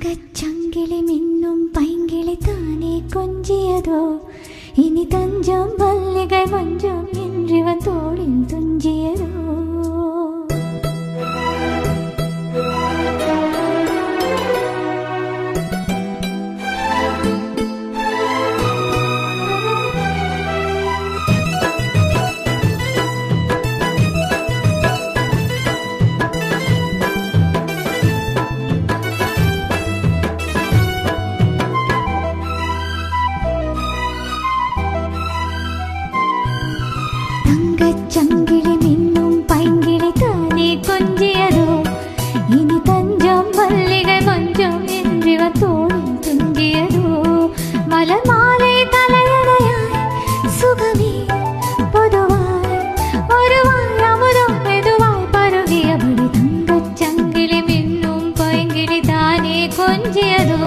തങ്കച്ചങ്കിളി മിന്നും പൈങ്കിളി താനേ കൊഞ്ചിയതോ ഇനി തഞ്ചം മല്ലികை മഞ്ചം என்றிவன் தோளில் തുഞ്ചിയതോ ചങ്കിളി മിന്നും പൈങ്കിളി താനേ കൊഞ്ചിയതോ ഇനി തഞ്ചം മല്ലികை മഞ്ചം என்றிவன் തോളിൽ തുഞ്ചിയതോ മലർമാലൈ തലയണയായി സുഖമേ പൊതുവായി ഒരു വായമൃതം മെതുവായി പരുകിയപടി തങ്കച്ചങ്കിളി മിന്നും പൈങ്കിളി താനേ കൊഞ്ചിയതോ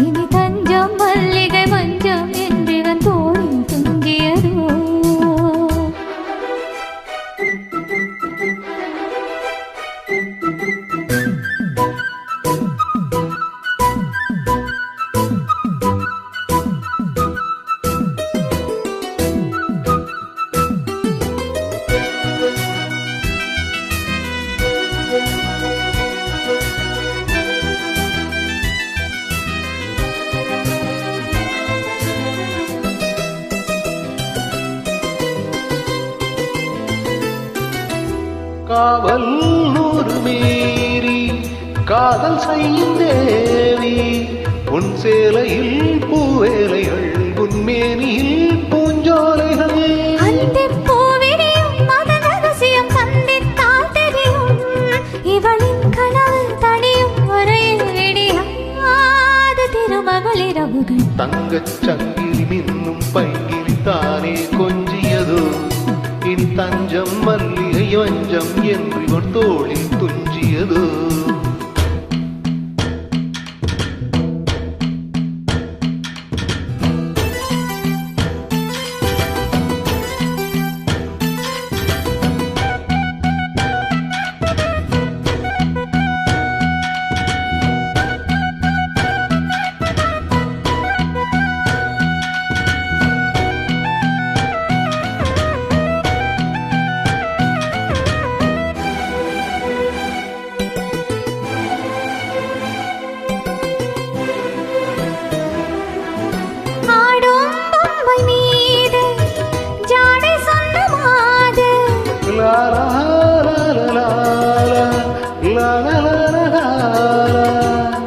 ഇനി തഞ്ചം മല്ലികை മഞ്ചം என்றிவன் തോളിൽ തുഞ്ചിയതോ காவல் நூறு மீறி காதல் செய்யும் தேவி உன் சேலையில் பூவேலைகள் உன்மேனியில் பூஞ்சோலைகள் இவளின் கனவு தனியும் வரையில் விடியாத திருமகளிரவுகள் தங்கச் சங்கிலி மின்னும் பைங்கிலி தானே கொஞ்சியதோ இனி தஞ்சம் மல்லிகை வஞ்சம் என்றிவன் தோளில் துஞ்சியதோ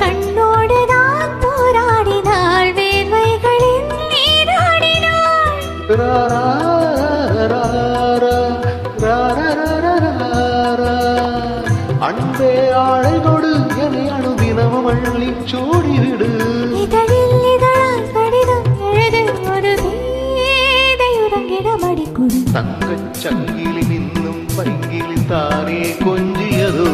கண்ணோடு நான் போராடினாள் வேர்வைகளில் நீராடினாள் அன்பே ஆழை கொடு என்னை அணுதினமும் அள்ளி சூடிவிடு இதழில் இதழால் கடிதம் எழுது ஒரு வேதையுறங்கிடமடி கொடு தங்கச் சங்கிலி மின்னும் பைங்கிலி தானே கொஞ்சியதோ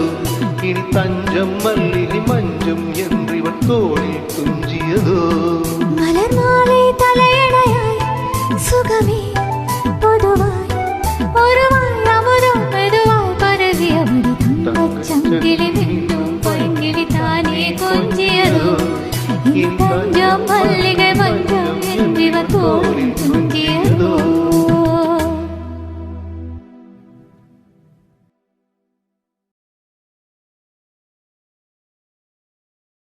இனி தஞ்சம் மல்லிகை மஞ்சம் என்றிவன் தோளில் துஞ்சியதோ மலர் மாலை தலையணையாய் சுகமே